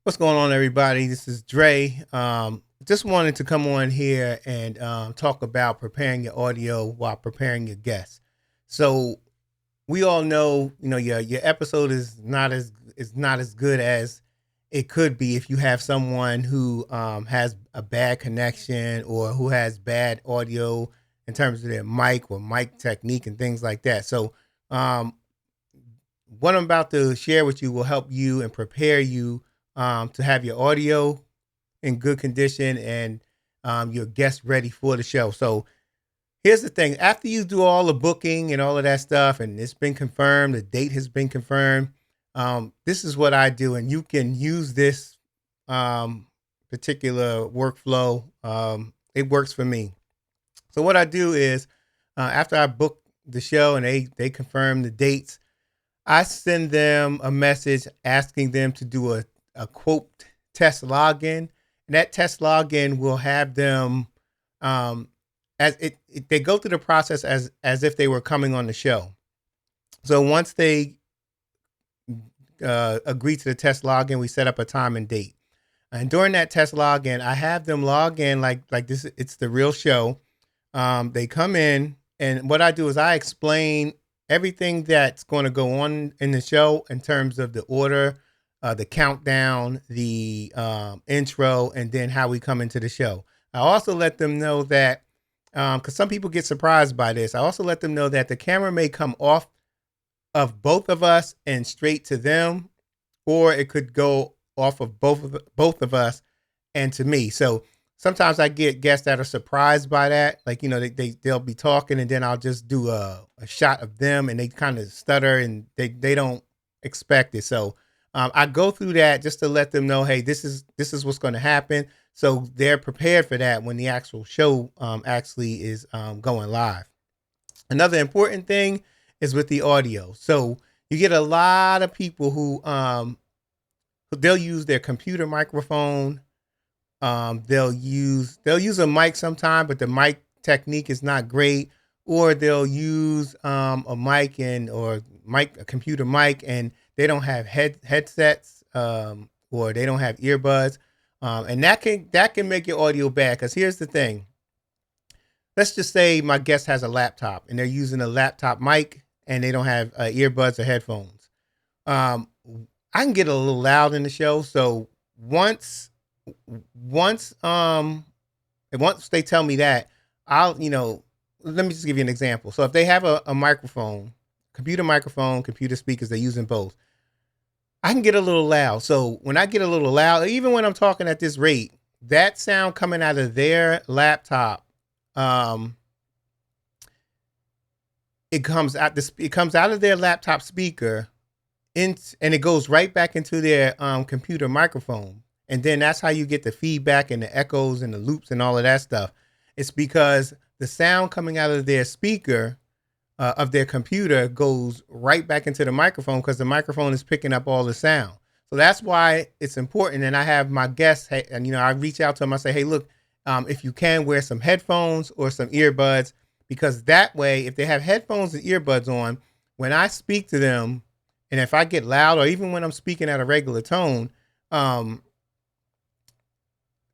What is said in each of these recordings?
What's going on, everybody? This is Dre. Just wanted to come on here and talk about preparing your audio while preparing your guests. So we all know, your episode is not as good as it could be if you have someone who has a bad connection or who has bad audio in terms of their mic or mic technique and things like that. So um, what I'm about to share with you will help you and prepare you to have your audio in good condition and your guests ready for the show. So here's the thing: after you do all the booking and all of that stuff, and it's been confirmed, the date has been confirmed. This is what I do, and you can use this particular workflow. It works for me. So what I do is, after I book the show and they confirm the dates, I send them a message asking them to do a quote test login. And that test login will have them as they go through the process as if they were coming on the show. So once they agree to the test login, we set up a time and date. And during that test login, I have them log in like this. It's the real show. They come in, and what I do is I explain everything that's going to go on in the show in terms of the order, the countdown, the intro, and then how we come into the show. I also let them know that because some people get surprised by this. I also let them know that the camera may come off of both of us and straight to them, or it could go off of both of us and to me. So sometimes I get guests that are surprised by that. Like, they'll be talking and then I'll just do a shot of them and they kind of stutter and they don't expect it. So I go through that just to let them know, hey, this is what's going to happen. So they're prepared for that when the actual show actually is going live. Another important thing is with the audio. So you get a lot of people who they'll use their computer microphone. They'll use a mic sometime, but the mic technique is not great. Or they'll use a mic a computer mic, and they don't have headsets, or they don't have earbuds, and that can make your audio bad. Because here's the thing: let's just say my guest has a laptop and they're using a laptop mic, and they don't have earbuds or headphones. Um, I can get a little loud in the show, so once once and once they tell me that, I'll let me just give you an example. So if they have a microphone, computer speakers, they're using both. I can get a little loud. So when I get a little loud, even when I'm talking at this rate, that sound coming out of their laptop, um, it comes out of their laptop speaker and it goes right back into their computer microphone. And then that's how you get the feedback and the echoes and the loops and all of that stuff. It's because the sound coming out of their speaker of their computer goes right back into the microphone because the microphone is picking up all the sound. So that's why it's important. And I have my guests, and I reach out to them. I say, hey, look, if you can wear some headphones or some earbuds, because that way, if they have headphones and earbuds on, when I speak to them, and if I get loud or even when I'm speaking at a regular tone, um,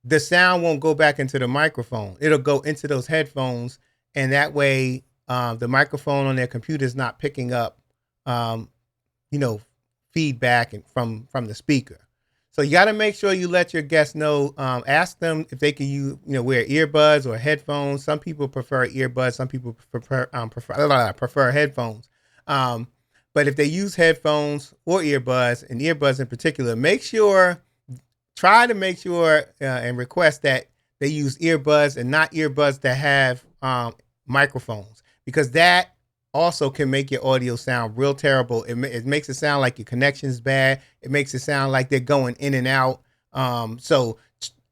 the sound won't go back into the microphone. It'll go into those headphones, and that way, the microphone on their computer is not picking up, um, you know, feedback from the speaker. So you got to make sure you let your guests know. Ask them if they can wear earbuds or headphones. Some people prefer earbuds. Some people prefer headphones. Um, but if they use headphones or earbuds, and earbuds in particular, try to make sure and request that they use earbuds and not earbuds that have microphones, because that also can make your audio sound real terrible. It makes it sound like your connection's bad. It makes it sound like they're going in and out. So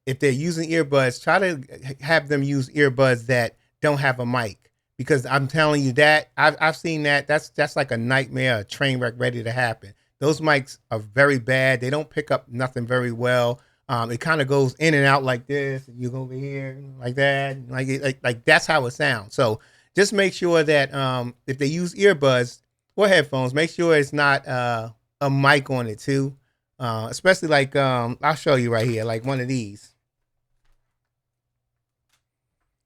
if they're using earbuds, try to have them use earbuds that don't have a mic, because I'm telling you that I've seen that. That's like a nightmare, a train wreck ready to happen. Those mics are very bad. They don't pick up nothing very well. It kind of goes in and out like this, and you go over here like that, like that's how it sounds. So just make sure that if they use earbuds or headphones, make sure it's not a mic on it too. especially like I'll show you right here, like one of these.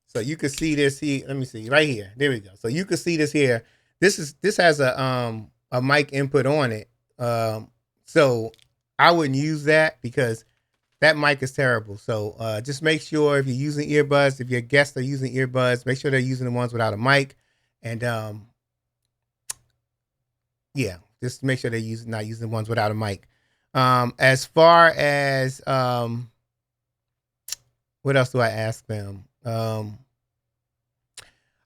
So you can see this here. Let me see right here. There we go. So you can see this here. This has a mic input on it. So I wouldn't use that because that mic is terrible. So just make sure if you're using earbuds, if your guests are using earbuds, make sure they're using the ones without a mic. And yeah, just make sure they're not using the ones without a mic. As far as what else do I ask them?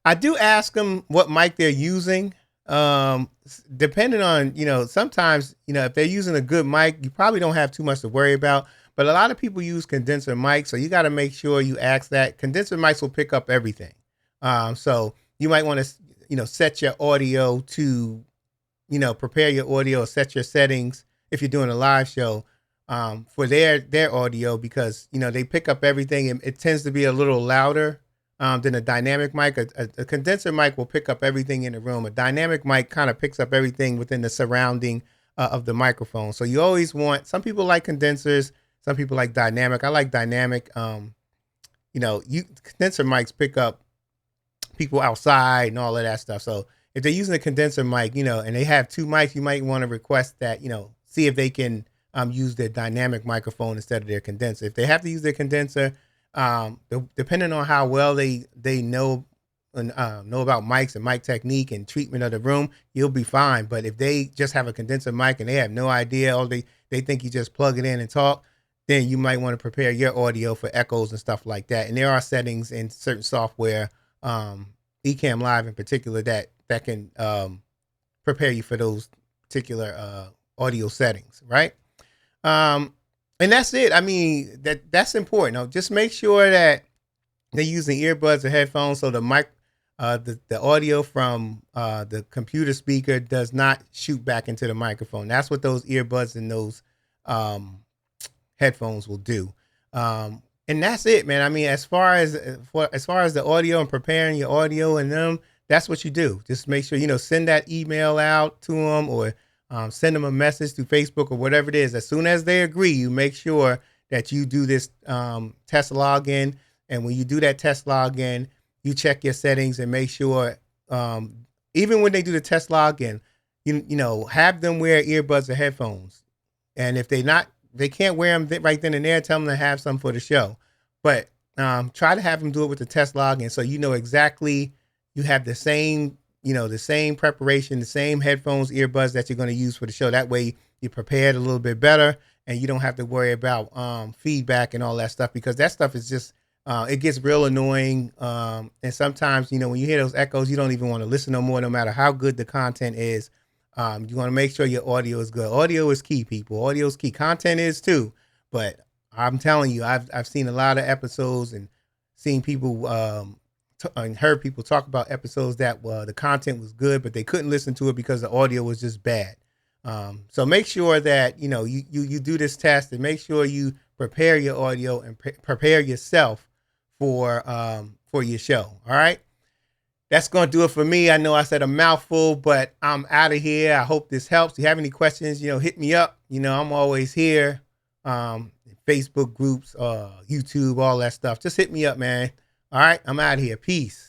I do ask them what mic they're using. Depending on, sometimes, if they're using a good mic, you probably don't have too much to worry about. But a lot of people use condenser mics, so you got to make sure you ask that. Condenser mics will pick up everything. So you might want to, set your audio to, prepare your audio or set your settings if you're doing a live show for their audio because, they pick up everything and it tends to be a little louder than a dynamic mic. A condenser mic will pick up everything in the room. A dynamic mic kind of picks up everything within the surrounding of the microphone. So you always want, some people like condensers, some people like dynamic. I like dynamic. Condenser mics pick up people outside and all of that stuff. So if they're using a condenser mic, and they have two mics, you might want to request that, see if they can use their dynamic microphone instead of their condenser. If they have to use their condenser, depending on how well they know and know about mics and mic technique and treatment of the room, you'll be fine. But if they just have a condenser mic and they have no idea, or they think you just plug it in and talk, then you might want to prepare your audio for echoes and stuff like that. And there are settings in certain software, Ecamm Live in particular, that can prepare you for those particular audio settings, right? And that's it. I mean, that's important. Now, just make sure that they're using earbuds or headphones so the mic, the audio from the computer speaker does not shoot back into the microphone. That's what those earbuds and those headphones will do. And that's it, man. I mean, as far as the audio and preparing your audio and them, that's what you do. Just make sure, send that email out to them or send them a message through Facebook or whatever it is. As soon as they agree, you make sure that you do this test login. And when you do that test login, you check your settings and make sure, even when they do the test login, have them wear earbuds or headphones. And if they can't wear them right then and there, tell them to have some for the show. But try to have them do it with the test login so exactly you have the same the same preparation, the same headphones, earbuds that you're going to use for the show. That way you're prepared a little bit better and you don't have to worry about feedback and all that stuff, because that stuff is just, it gets real annoying. And sometimes, when you hear those echoes, you don't even want to listen no more, no matter how good the content is. You want to make sure your audio is good. Audio is key, people. Audio is key. Content is too. But I'm telling you, I've seen a lot of episodes and seen people, and heard people talk about episodes that the content was good, but they couldn't listen to it because the audio was just bad. So make sure that, you do this test and make sure you prepare your audio and prepare yourself for your show. All right. That's going to do it for me. I know I said a mouthful, but I'm out of here. I hope this helps. If you have any questions, hit me up. I'm always here. Facebook groups, YouTube, all that stuff. Just hit me up, man. All right, I'm out of here. Peace.